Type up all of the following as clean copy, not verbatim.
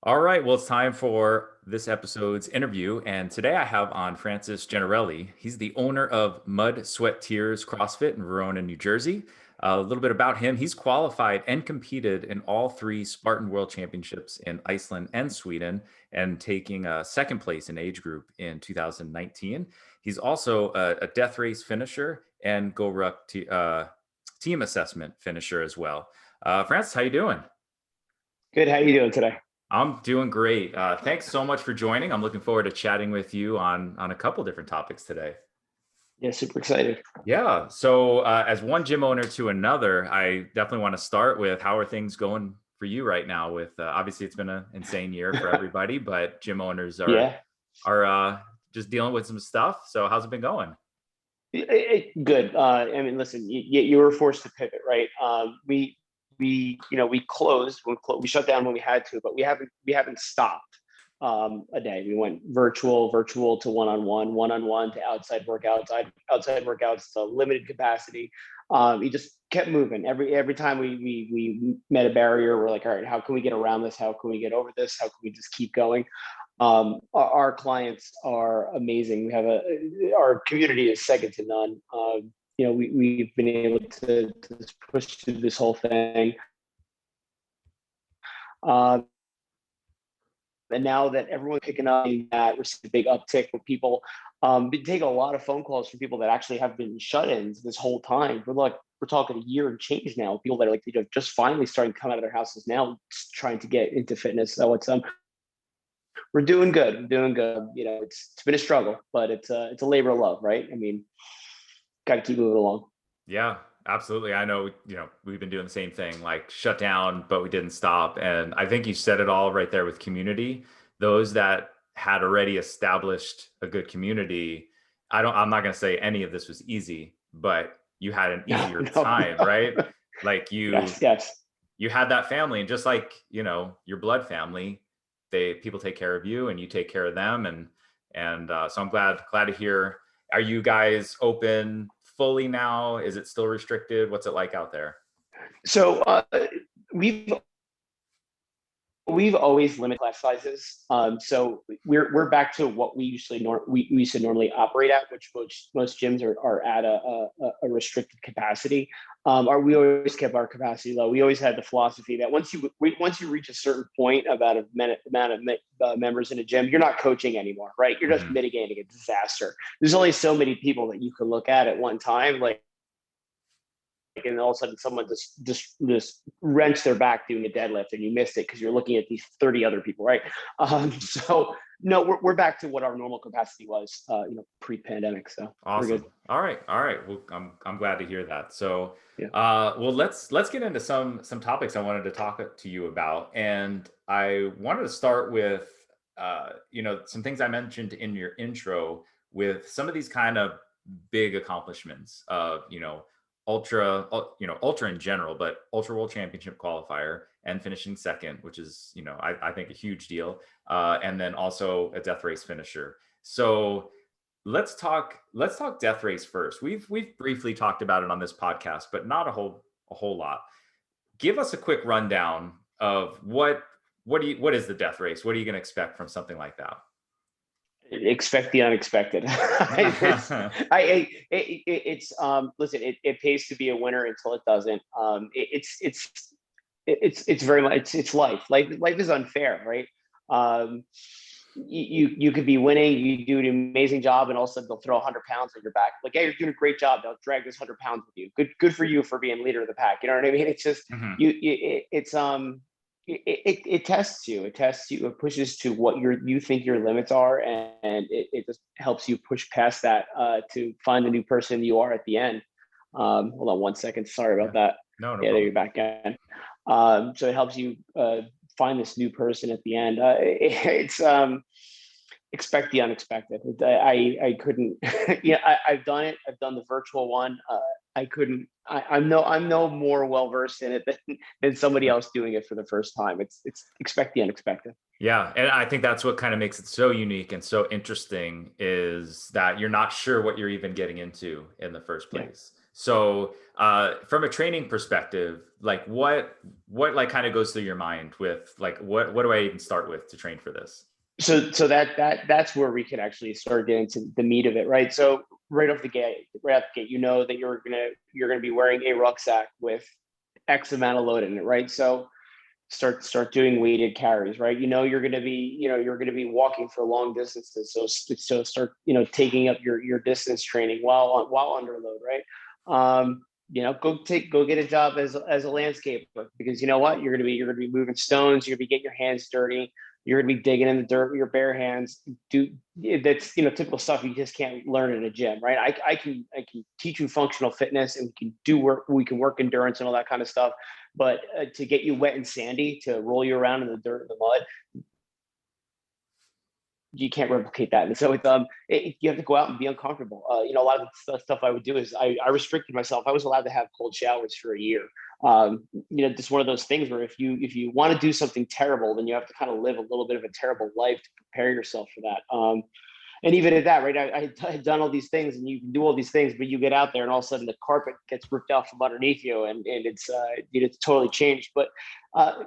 All right, well, it's time for this episode's interview. And today I have on Francis Gennarelli. He's the owner of Mud, Sweat, Tears CrossFit in Verona, New Jersey. A little bit about him. He's qualified and competed in all three Spartan World Championships in Iceland and Sweden, and taking second place in age group in 2019. He's also a death race finisher and team assessment finisher as well. Francis, how you doing? Good. How you doing today? I'm doing great. Thanks so much for joining. I'm looking forward to chatting with you on a couple different topics today. Yeah, super excited. Yeah. So, as one gym owner to another, I definitely want to start with how are things going for you right now? With obviously, it's been an insane year for everybody, but gym owners are Yeah, are just dealing with some stuff. So, how's it been going? good. I mean, listen, you were forced to pivot, right? We closed we shut down when we had to, but we haven't stopped a day. We went virtual to one-on-one to outside workouts to limited capacity. We just kept moving. Every time we met a barrier, we're like, all right, how can we get around this? How can we get over this? How can we just keep going? Our clients are amazing. Our community is second to none. We've been able to push through this whole thing. Um, and now that everyone's picking up that, we're seeing a big uptick with people. Been taking a lot of phone calls from people that actually have been shut-ins this whole time. We're talking a year and change now. People that are like, just finally starting to come out of their houses now, trying to get into fitness. So we're doing good. We're doing good. It's been a struggle, but it's a labor of love, right? I mean, got to keep moving along. Yeah, absolutely. I know, we've been doing the same thing, like shut down, but we didn't stop. And I think you said it all right there with community. Those that had already established a good community, I'm not going to say any of this was easy, but you had an No, easier no, time, no. right? Like you Yes, yes. you had that family, and just like, your blood family, people take care of you and you take care of them. And so I'm glad to hear. Are you guys open fully now? Is it still restricted? What's it like out there? So we've we've always limited class sizes. So we're back to what we used to normally operate at, which most gyms are at a restricted capacity. We always kept our capacity low. We always had the philosophy that once you reach a certain point about amount of members in a gym, you're not coaching anymore, right? You're just Mhm. mitigating a disaster. There's only so many people that you can look at one time, and all of a sudden someone just wrenched their back doing a deadlift and you missed it because you're looking at these 30 other people, right? So no, we're back to what our normal capacity was, pre-pandemic. So we're good. Awesome. All right. All right. Well, I'm glad to hear that. So, Yeah. well, let's get into some topics I wanted to talk to you about, and I wanted to start with, some things I mentioned in your intro with some of these kind of big accomplishments of, ultra in general, but ultra world championship qualifier and finishing second, which is, I think a huge deal. And then also a death race finisher. So let's talk death race first. We've briefly talked about it on this podcast, but not a whole lot. Give us a quick rundown of what is the death race? What are you going to expect from something like that? Expect the unexpected. Listen, it pays to be a winner until it doesn't. It's very much, it's life. Life is unfair, right? Um, you could be winning, you do an amazing job, and all of a sudden they'll throw 100 pounds on your back. Like, hey, you're doing a great job. They'll drag this 100 pounds with you. Good for you for being leader of the pack. You know what I mean? It's just Mhm. it tests you. It tests you. It pushes to what you think your limits are, and it just helps you push past that to find the new person you are at the end. Hold on 1 second. Sorry Yeah. about that. No, no Yeah, there problem. you're back again. So it helps you find this new person at the end. It's expect the unexpected. I couldn't. Yeah, I've done it. I've done the virtual one. I couldn't. I'm no more well versed in it than somebody else doing it for the first time. It's expect the unexpected. Yeah, and I think that's what kind of makes it so unique and so interesting is that you're not sure what you're even getting into in the first Yeah. place. So from a training perspective, like what like kind of goes through your mind with like what do I even start with to train for this? So that's where we can actually start getting to the meat of it, right? So right off the gate, you know that you're gonna be wearing a rucksack with X amount of load in it, right? So start doing weighted carries, right? You're gonna be walking for long distances, so start taking up your distance training while under load, right? Go get a job as a landscaper, because you know what, you're gonna be moving stones, you're gonna be getting your hands dirty, you're gonna be digging in the dirt with your bare hands. That's typical stuff you just can't learn in a gym, right? I can teach you functional fitness, and we can work endurance and all that kind of stuff, but to get you wet and sandy, to roll you around in the dirt and the mud, you can't replicate that. And so you have to go out and be uncomfortable. A lot of the stuff I would do is I restricted myself. I was allowed to have cold showers for a year. Just one of those things where if you want to do something terrible, then you have to kind of live a little bit of a terrible life to prepare yourself for that. And even at that, right, I had done all these things, and you can do all these things, but you get out there and all of a sudden the carpet gets ripped out from underneath you, and it's totally changed. But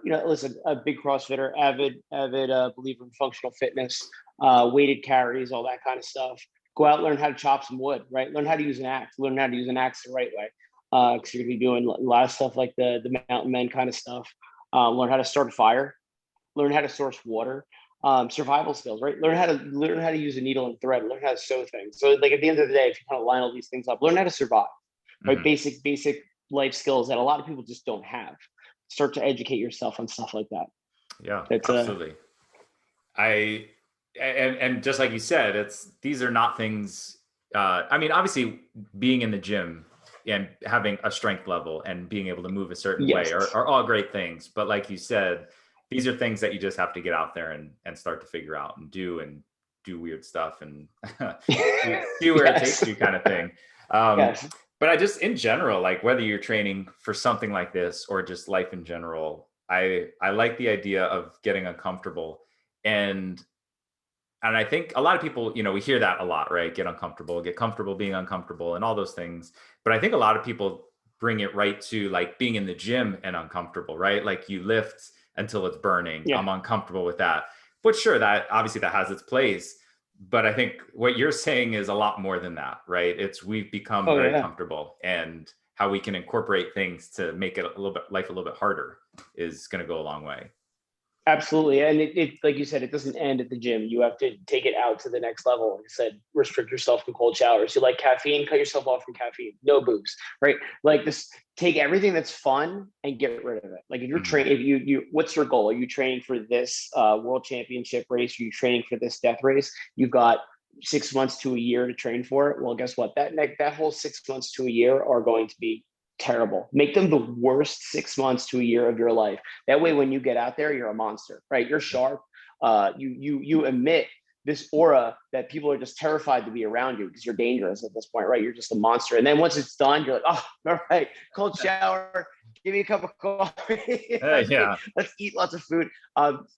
listen, a big CrossFitter, avid believer in functional fitness, weighted carries, all that kind of stuff. Go out, learn how to chop some wood, right? Learn how to use an axe. Learn how to use an axe the right way, because you're gonna be doing a lot of stuff like the mountain men kind of stuff. Learn how to start a fire. Learn how to source water. Survival skills, right? Learn how to use a needle and thread. Learn how to sew things. So, like, at the end of the day, if you kind of line all these things up, learn how to survive, right? Mhm. Basic life skills that a lot of people just don't have. Start to educate yourself on stuff like that. Yeah, It's absolutely. I and just like you said, these are not things. I mean, obviously, being in the gym and having a strength level and being able to move a certain way yes, are all great things. But like you said, these are things that you just have to get out there and start to figure out and do weird stuff and see where it yes, takes you, kind of thing. Um, yes. but I just, in general, like whether you're training for something like this or just life in general, I like the idea of getting uncomfortable. And and I think a lot of people, we hear that a lot, right? Get uncomfortable, get comfortable being uncomfortable, and all those things. But I think a lot of people bring it right to like being in the gym and uncomfortable, right? Like you lift until it's burning. Yeah. I'm uncomfortable with that. But sure, that obviously that has its place. But I think what you're saying is a lot more than that, right? It's we've become Oh very yeah. comfortable, and how we can incorporate things to make it a little bit life a little bit harder is going to go a long way. Absolutely. And it like you said, it doesn't end at the gym. You have to take it out to the next level. Like I said, restrict yourself from cold showers. You like caffeine, cut yourself off from caffeine. No booze, right? Like this, take everything that's fun and get rid of it. Like if you're Mhm. training, if what's your goal? Are you training for this world championship race? Are you training for this death race? You've got 6 months to a year to train for it. Well, guess what? That whole 6 months to a year are going to be terrible. Make them the worst 6 months to a year of your life. That way, when you get out there, you're a monster, right? You're sharp. You emit this aura that people are just terrified to be around you, because you're dangerous at this point, right? You're just a monster. And then once it's done, you're like, oh, all right, cold shower. Give me a cup of coffee. Yeah. Let's eat lots of food.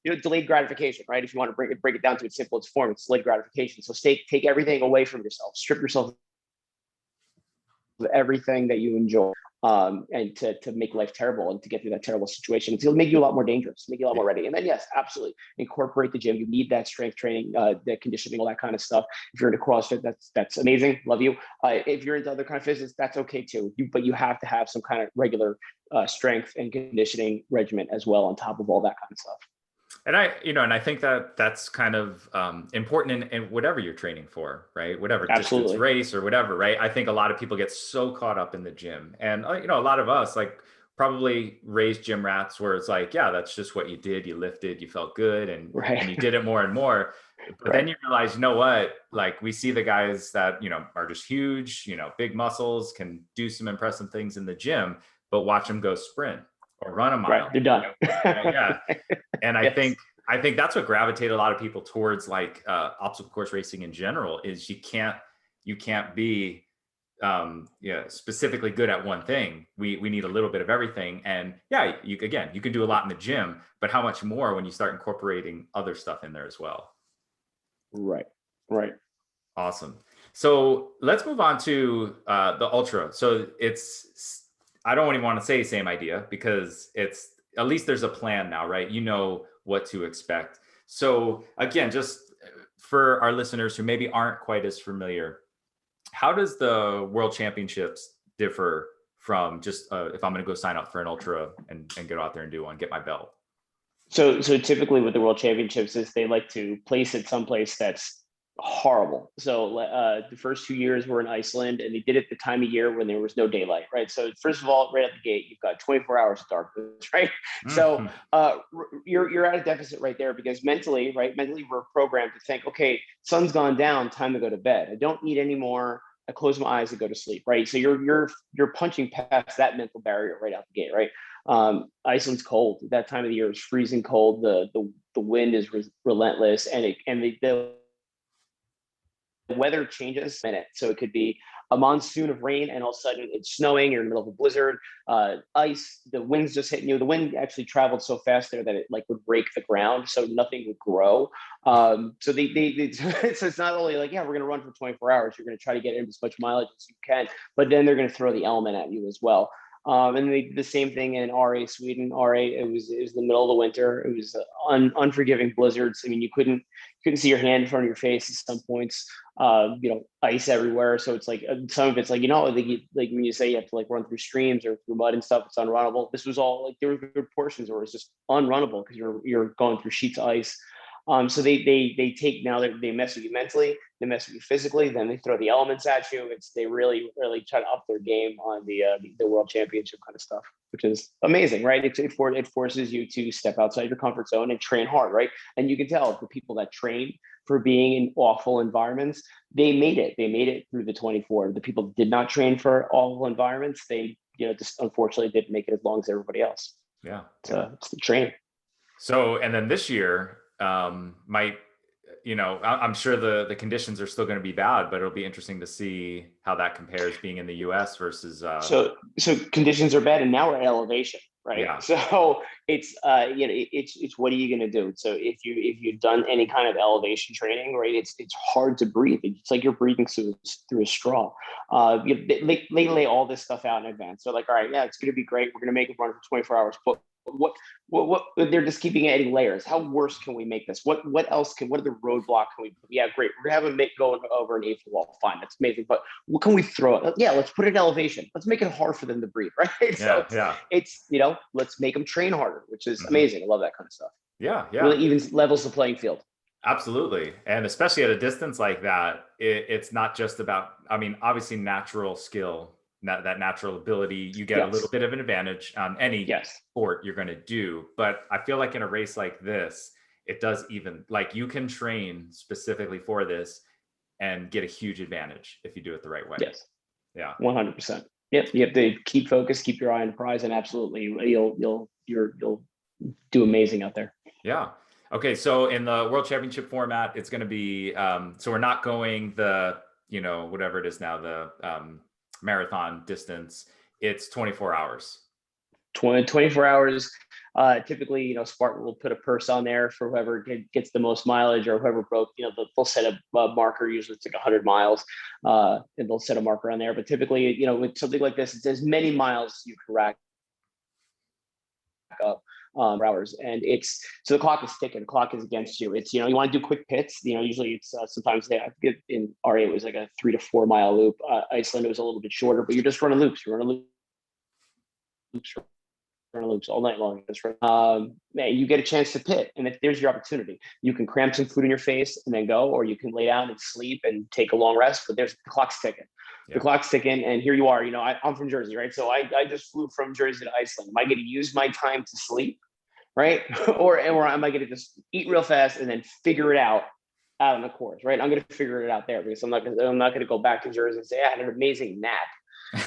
Delayed gratification, right? If you want to break it down to its simplest form, it's delayed gratification. So take everything away from yourself, strip yourself of everything that you enjoy, and to make life terrible and to get through that terrible situation. It'll make you a lot more dangerous, make you a lot more ready. And then, yes, absolutely, incorporate the gym. You need that strength training, the conditioning, all that kind of stuff. If you're into CrossFit, that's amazing. Love you. If you're into other kind of physics, that's okay too. But you have to have some kind of regular strength and conditioning regimen as well on top of all that kind of stuff. And I think that that's kind of important in whatever you're training for, right? Whatever distance Absolutely. race or whatever, right? I think a lot of people get so caught up in the gym, and a lot of us like probably raised gym rats, where it's like, yeah, that's just what you did. You lifted, you felt good, and Right. you did it more and more. But then Right. you realize, you know what? Like we see the guys that are just huge, big muscles, can do some impressive things in the gym, but watch them go sprint or run a Right. mile. They're done. Yeah, and I Yes. think I think that's what gravitated a lot of people towards like obstacle course racing in general is you can't be specifically good at one thing. We need a little bit of everything. And yeah, you can do a lot in the gym, but how much more when you start incorporating other stuff in there as well. Right. Right. Awesome. So let's move on to the ultra. So I don't even want to say same idea because it's at least there's a plan now, right? You know what to expect. So again, just for our listeners who maybe aren't quite as familiar, how does the World Championships differ from just if I'm going to go sign up for an ultra and get out there and do one, get my belt? So typically with the World Championships is they like to place it someplace that's horrible. So the first 2 years were in Iceland, and they did it the time of year when there was no daylight, right? So first of all, right at the gate, you've got 24 hours of darkness, right? So Mhm. you're at a deficit right there because mentally, right? Mentally, we're programmed to think, okay, sun's gone down, time to go to bed. I don't need any more. I close my eyes and go to sleep, right? So you're punching past that mental barrier right out the gate, right? Iceland's cold. That time of the year is freezing cold. The wind is relentless, and the weather changes in it. So it could be a monsoon of rain, and all of a sudden it's snowing. You're in the middle of a blizzard, ice. The wind's just hitting you. The wind actually traveled so fast there that it like would break the ground, so nothing would grow. So so it's not only like, yeah, we're going to run for 24 hours. You're going to try to get in as much mileage as you can, but then they're going to throw the element at you as well. And they did the same thing in RA Sweden. RA, it was the middle of the winter. It was unforgiving blizzards. I mean, you couldn't see your hand in front of your face at some points. Ice everywhere. So it's like some of it's like, like when you say you have to like run through streams or through mud and stuff, it's unrunnable. This was all like there were good portions where it was just unrunnable because you're going through sheets of ice. So they take now that they mess with you mentally, they mess with you physically, then they throw the elements at you. They really try to up their game on the world championship kind of stuff, which is amazing, right? It forces you to step outside your comfort zone and train hard, right? And you can tell the people that train for being in awful environments, they made it. They made it through the 24. The people that did not train for awful environments, they just unfortunately didn't make it as long as everybody else. Yeah, yeah. So it's the training. So, and then this year, might, I'm sure the conditions are still going to be bad, but it'll be interesting to see how that compares being in the US versus, So conditions are bad, and now we're at elevation, right? yeah, So it's what are you going to do? So if you've done any kind of elevation training, right, it's hard to breathe. It's like you're breathing through a straw. They lay all this stuff out in advance. So like, all right, yeah, it's going to be great. We're going to make it run for 24 hours, but what they're just keeping adding layers. How worse can we make this? What else what other roadblock can we put? Yeah, great. We're gonna have a make going over an eighth wall. Fine, that's amazing. But what can we throw it? Yeah, let's put it in elevation. Let's make it hard for them to breathe, right? So yeah, yeah. it's let's make them train harder, which is Mhm. amazing. I love that kind of stuff. Yeah, Really yeah. even levels the playing field. Absolutely. And especially at a distance like that, it's not just about, I mean, obviously natural skill, that natural ability, you get a little Yes. bit of an advantage on any Yes. sport you're going to do. But I feel like in a race like this, it does even like you can train specifically for this and get a huge advantage if you do it the right way. Yes. Yeah. 100%. Yep. You have to keep focused, keep your eye on the prize, and absolutely you'll do amazing out there. Yeah. Okay. So in the World Championship format, it's going to be so we're not going the whatever it is now the marathon distance. It's 24 hours. 24 hours. Typically, Spartan will put a purse on there for whoever gets the most mileage or whoever broke, they'll set a marker. Usually it's like 100 miles, and they'll set a marker on there. But typically, with something like this, it's as many miles as you can rack up for hours. And so the clock is ticking, the clock is against you. It's, you want to do quick pits, usually it's sometimes I forget in RA, it was like a 3 to 4 mile loop. Iceland, it was a little bit shorter, but you're just running loops. You're running loops all night long. Man, you get a chance to pit, and if there's your opportunity, you can cram some food in your face and then go, or you can lay down and sleep and take a long rest. But the clock's ticking. Yeah. The clock's ticking, and here you are. I'm from Jersey, right? So I just flew from Jersey to Iceland. Am I going to use my time to sleep, right? or am I going to just eat real fast and then figure it out on the course, right? I'm going to figure it out there because I'm not going to go back to Jersey and say I had an amazing nap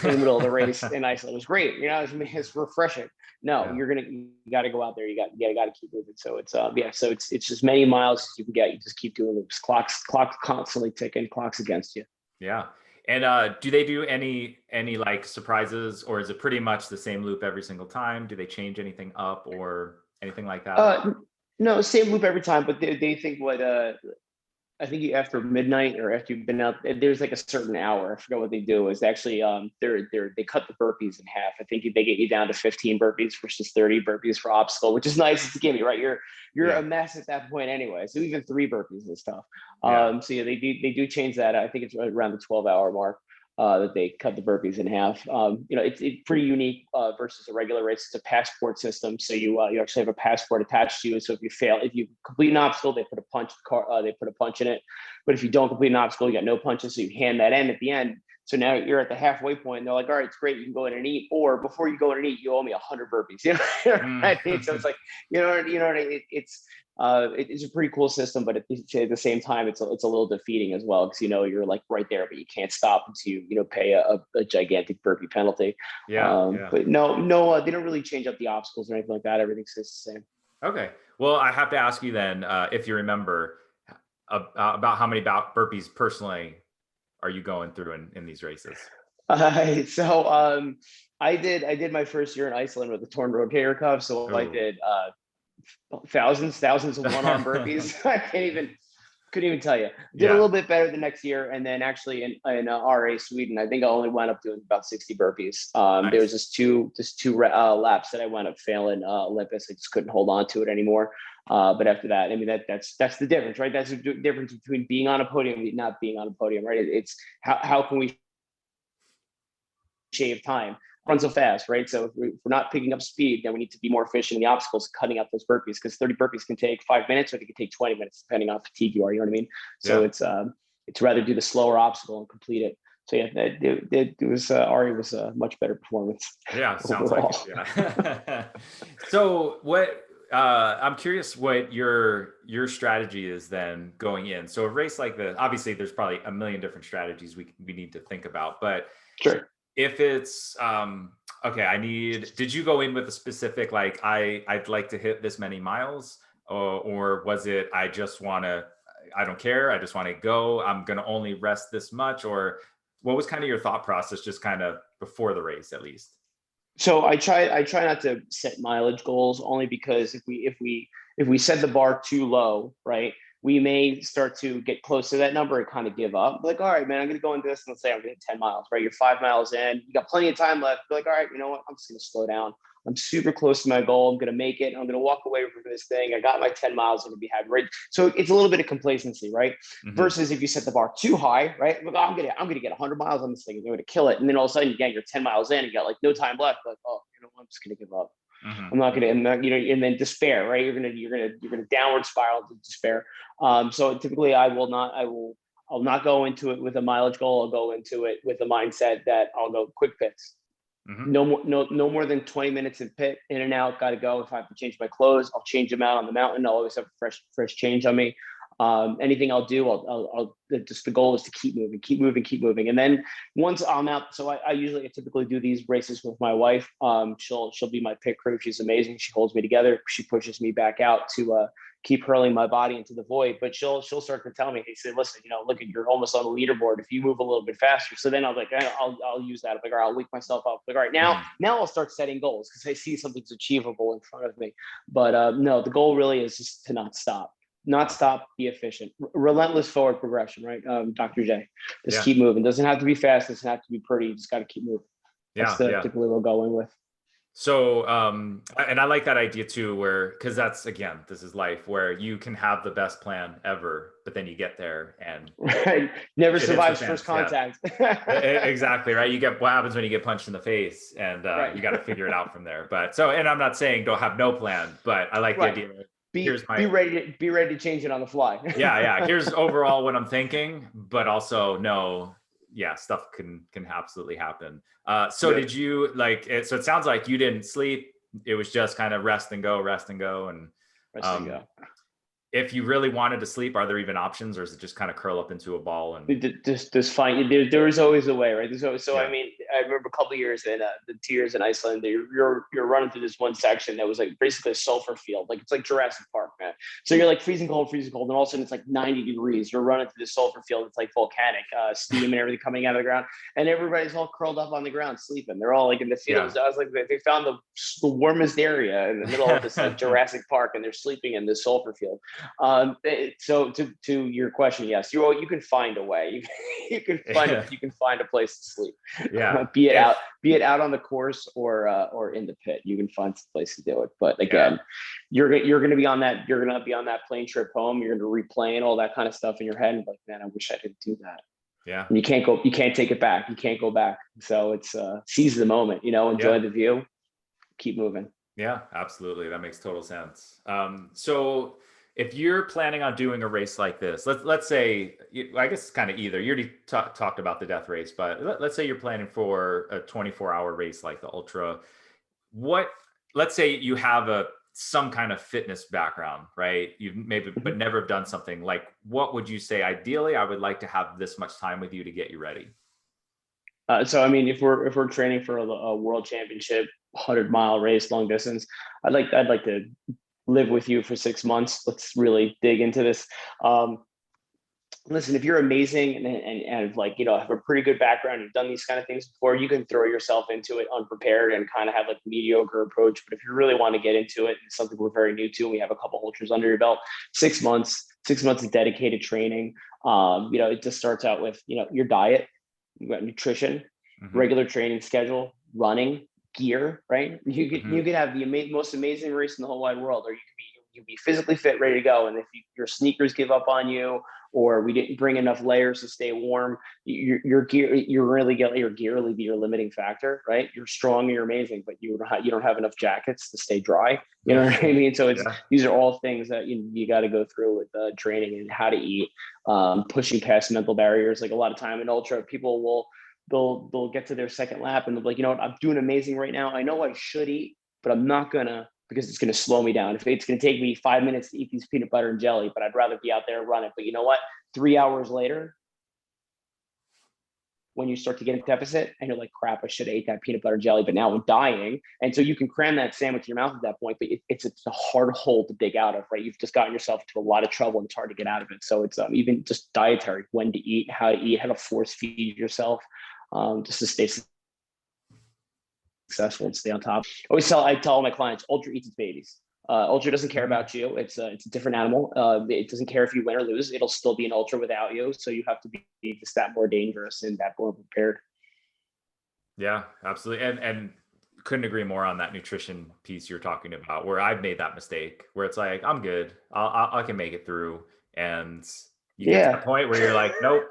in the middle of the race in Iceland. It was great. It's refreshing. No, yeah. You got to go out there. You got to keep moving. So it's so it's as many miles as you can get. You just keep doing loops. Clock's constantly ticking. Clock's against you. Yeah. And do they do any like surprises, or is it pretty much the same loop every single time? Do they change anything up or anything like that? No, same loop every time. But they think what I think after midnight or after you've been out, there's like a certain hour. I forgot what they do. Is actually they cut the burpees in half. I think they get you down to 15 burpees versus 30 burpees for obstacle, which is nice. It's a gimme, right? You're Yeah. a mess at that point anyway. So even 3 burpees is tough. Yeah. So yeah, they do change that. I think it's around the 12-hour mark. That they cut the burpees in half. It's pretty unique versus a regular race. It's a passport system, so you actually have a passport attached to you. So if you complete an obstacle, they put a punch in it. But if you don't complete an obstacle, you got no punches, so you hand that in at the end. So now you're at the halfway point, and they're like, "All right, it's great. You can go in and eat." Or before you go in and eat, you owe me 100 burpees. You know what Mm. I mean? So it's like, it's a pretty cool system, but at the same time, it's a little defeating as well because you're like right there, but you can't stop until you pay a gigantic burpee penalty. Yeah. Yeah. But no, they don't really change up the obstacles or anything like that. Everything stays the same. Okay. Well, I have to ask you then, if you remember, about how many burpees personally are you going through in these races? So I did my first year in Iceland with a torn rotator cuff, so I Oh, did thousands of one-arm burpees. I couldn't even tell you. Did a yeah. little bit better the next year, and then actually in RA Sweden, I think I only wound up doing about 60 burpees. There was Nice. just two laps that I wound up failing Olympus. I just couldn't hold on to it anymore. But after that, I mean that's the difference, right? That's the difference between being on a podium and not being on a podium, right? It's how can we shave time? Run so fast, right? So if we're not picking up speed, then we need to be more efficient in the obstacles, cutting out those burpees, because 30 burpees can take 5 minutes, or they can take 20 minutes, depending on how fatigued you are. You know what I mean? So Yeah. it's rather do the slower obstacle and complete it. So yeah, it was Ari was a much better performance Yeah. Sounds like overall. it. Yeah. So what, I'm curious what your strategy is then going in. So a race like this, obviously there's probably a million different strategies we need to think about, but Sure. if it's okay, did you go in with a specific, like, I'd like to hit this many miles, or was it, I don't care, I just want to go, I'm going to only rest this much? Or what was kind of your thought process, just kind of before the race at least? So I try not to set mileage goals, only because if we set the bar too low, right, we may start to get close to that number and kind of give up. Like, all right, man, I'm going to go into this, and let's say I'm going to 10 miles, right? You're 5 miles in, you got plenty of time left. You're like, all right, you know what? I'm just going to slow down. I'm super close to my goal. I'm going to make it. I'm going to walk away from this thing. I got my 10 miles. I'm going to be happy, right? So it's a little bit of complacency, right? Hmm. Versus if you set the bar too high, right? Look, I'm gonna get 100 miles on this thing. I'm going to kill it. And then all of a sudden, you're 10 miles in. You got like no time left. Like, oh, I'm just going to give up. Hmm. And then despair, right? You're gonna downward spiral to despair. So typically I'll not go into it with a mileage goal. I'll go into it with the mindset that I'll go quick pits. Hmm. No more than 20 minutes in pit, in and out, got to go. If I have to change my clothes, I'll change them out on the mountain. I'll always have fresh change on me. Anything I'll do, I'll just, the goal is to keep moving. And then once I'm out, so I typically do these races with my wife. She'll be my pit crew. She's amazing. She holds me together. She pushes me back out to keep hurling my body into the void. But she'll start to tell me, hey, say, listen, look, you're almost on the leaderboard. If you move a little bit faster. So then I was like, I'll use that. I'm like, all right, I'll wake myself up. Like, all right, now I'll start setting goals because I see something's achievable in front of me. But no, the goal really is just to not stop. Not stop, be efficient, relentless forward progression, right? Dr. J, just Yeah. keep moving. Doesn't have to be fast. Doesn't have to be pretty. You just got to keep moving. That's Yeah. typically what we're going with. So, and I like that idea too, because that's, again, this is life, where you can have the best plan ever, but then you get there and Right. Never it hits the survives fan. first Yeah. contact. Exactly, right? You get what happens when you get punched in the face, and Right. you got to figure it out from there. But and I'm not saying don't have no plan, but I like the Right. idea. Be ready to change it on the fly. Yeah. Here's overall what I'm thinking, but also no, yeah, stuff can absolutely happen. So Good. did you so it sounds like you didn't sleep. It was just kind of rest and go, and Rest and go. if you really wanted to sleep, are there even options, or is it just kind of curl up into a ball and Just fine. There is always a way, right? So yeah. I mean, I remember a couple of years in the 2 years in Iceland. You're running through this one section that was like basically a sulfur field, like it's like Jurassic Park, man. So you're like freezing cold, and all of a sudden it's like 90 degrees. You're running through this sulfur field. It's like volcanic steam and everything coming out of the ground, and everybody's all curled up on the ground sleeping. They're all like in the fields. Yeah. I was like, they found the warmest area in the middle of this like Jurassic Park, and they're sleeping in this sulfur field. So to your question, yes, you can find a way. You can find a place to sleep. Yeah. Be it If out, be it out on the course or in the pit. You can find some place to do it. But yeah. again, you're gonna be on that. You're gonna be on that plane trip home. You're gonna replaying all that kind of stuff in your head. And like, man, I wish I could do that. Yeah. And you can't go. You can't take it back. You can't go back. So it's seize the moment. Yeah. Enjoy the view. Keep moving. Yeah, absolutely. That makes total sense. So if you're planning on doing a race like this, let's say, I guess kind of either. You already talked about the death race, but let's say you're planning for a 24-hour race like the ultra. What, let's say you have some kind of fitness background, right? You've maybe but Mhm. never have done something like, what would you say? Ideally, I would like to have this much time with you to get you ready. So I mean, if we're training for a world championship, 100-mile race, long distance, I'd like to live with you for 6 months. Let's really dig into this. Um, Listen, if you're amazing and like, have a pretty good background, you've done these kind of things before, you can throw yourself into it unprepared and kind of have like a mediocre approach. But if you really want to get into it, it's something we're very new to, and we have a couple ultras under your belt, 6 months, 6 months of dedicated training. It just starts out with, your diet, you got nutrition, Hmm. regular training schedule, running, gear, right? You could Hmm. you could have the most amazing race in the whole wide world, or you could be physically fit, ready to go. And if your sneakers give up on you, or we didn't bring enough layers to stay warm, your gear, your gear will be your limiting factor, right? You're strong, you're amazing, but you don't have enough jackets to stay dry. You know what I mean? So Yeah. these are all things that you got to go through with training and how to eat, pushing past mental barriers. Like a lot of time in ultra, people will they'll get to their second lap and they'll be like, what, I'm doing amazing right now. I know I should eat, but I'm not gonna, because it's gonna slow me down. If it's gonna take me 5 minutes to eat these peanut butter and jelly, but I'd rather be out there and run it. But you know what? 3 hours later, when you start to get a deficit and you're like, crap, I should have ate that peanut butter and jelly, but now I'm dying. And so you can cram that sandwich in your mouth at that point, but it's a hard hole to dig out of, right? You've just gotten yourself into a lot of trouble and it's hard to get out of it. So it's even just dietary, when to eat, how to force feed yourself, just to stay successful and stay on top. I tell all my clients, ultra eats its babies. Ultra doesn't care Mhm. about you. It's a different animal. It doesn't care if you win or lose. It'll still be an ultra without you. So you have to be just that more dangerous and that more prepared. Yeah, absolutely. And couldn't agree more on that nutrition piece you're talking about, where I've made that mistake where it's like, I'm good. I can make it through. And you get to the Yeah. point where you're like, nope.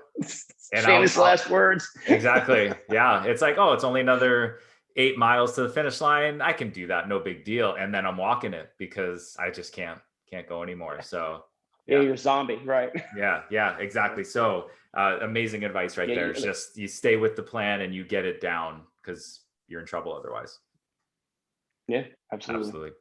And Famous last words. exactly. Yeah. It's like, oh, it's only another 8 miles to the finish line. I can do that. No big deal. And then I'm walking it because I just can't go anymore. So Yeah, yeah. you're a zombie, right? Yeah, yeah, exactly. So, amazing advice right Yeah, there. It's just you stay with the plan and you get it down because you're in trouble otherwise. yeah, absolutely. Absolutely.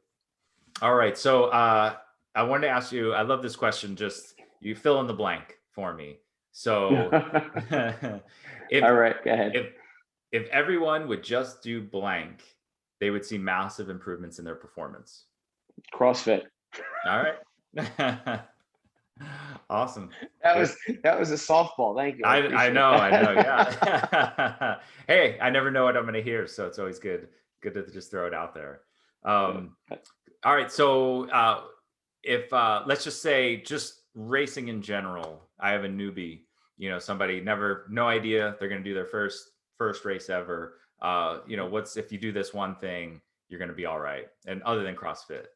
All right. So, I wanted to ask you, I love this question. Just you fill in the blank for me. So, All if right, go ahead. if if everyone would just do blank, they would see massive improvements in their performance. CrossFit. All right. Awesome. That Good. was that was a softball. Thank you. I I appreciate know, I know, that. yeah. Hey, I never know what I'm gonna hear, so it's always good to just throw it out there. Um, all right, so if let's just say just racing in general, I have a newbie, somebody never, no idea they're gonna do their first race ever. What's if you do this one thing, you're gonna be all right, and other than CrossFit.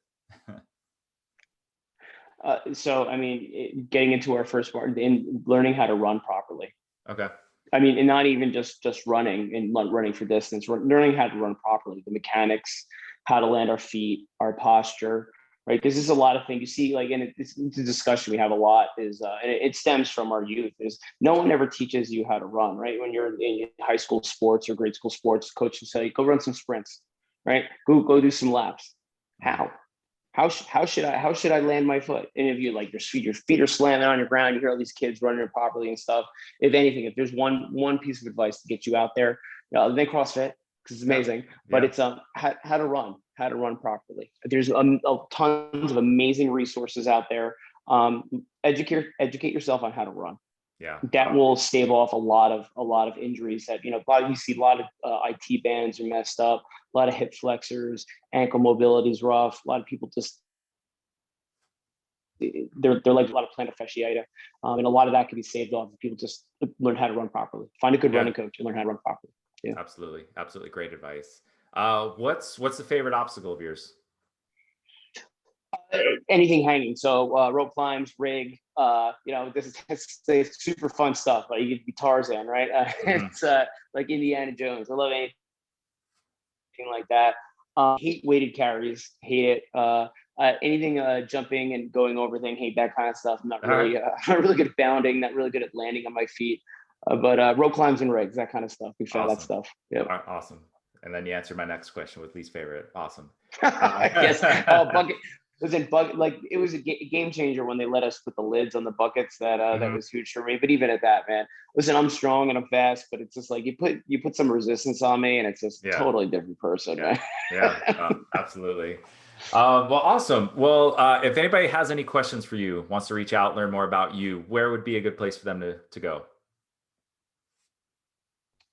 So I mean, getting into our first part in learning how to run properly. Okay. I mean, and not even just running and running for distance, learning how to run properly, the mechanics, how to land our feet, our posture, right? Because there's a lot of things you see, like, and it's a discussion we have a lot is, and it stems from our youth, is no one ever teaches you how to run, right? When you're in high school sports or grade school sports, coach will say, go run some sprints, right? Go do some laps. Mhm. How? How should I land my foot? And if you like your feet are slamming on your ground, you hear all these kids running properly and stuff. If anything, if there's one piece of advice to get you out there, then CrossFit, because it's Yeah. amazing. But Yeah. it's how to run properly. There's tons of amazing resources out there. Educate yourself on how to run. Yeah. That will stave off a lot of injuries that you see a lot of IT bands are messed up, a lot of hip flexors, ankle mobility is rough, a lot of people just they're like a lot of plantar fasciitis, and a lot of that can be saved off if people just learn how to run properly. Find a good Yeah, running coach and learn how to run properly. Yeah. absolutely. Absolutely. Great advice. What's the favorite obstacle of yours? Anything hanging. So rope climbs, rig. It's super fun stuff. Like you could be Tarzan, right? Hmm. It's like Indiana Jones. I love anything like that. Hate weighted carries. Hate it. Anything jumping and going over thing. Hate that kind of stuff. I'm not All right. really not really good at bounding. Not really good at landing on my feet. But rope climbs and rigs, that kind of stuff. We try that Awesome. stuff. Yep. Awesome. And then you answered my next question with least favorite. Awesome. Yes. Oh, bucket. Listen, bucket. Like it was a game changer when they let us put the lids on the buckets. That Mhm. was huge for me. But even at that, man, listen, I'm strong and I'm fast, but it's just like you put some resistance on me, and it's just Yeah. totally different person, Yeah. man. Yeah. Absolutely. Well, awesome. Well, if anybody has any questions for you, wants to reach out, learn more about you, where would be a good place for them to go?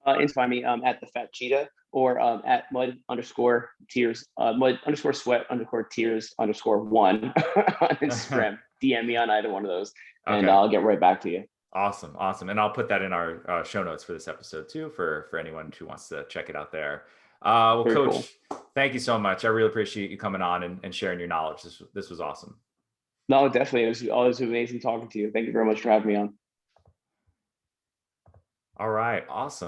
And find me at the Fat Cheetah or at mud_sweat_tears_one on Instagram. DM me on either one of those, and Okay. I'll get right back to you. Awesome. Awesome. And I'll put that in our show notes for this episode too, for anyone who wants to check it out there. Well, Very cool. Coach, thank you so much. I really appreciate you coming on and sharing your knowledge. This was awesome. No, definitely. It was always amazing talking to you. Thank you very much for having me on. All right. Awesome.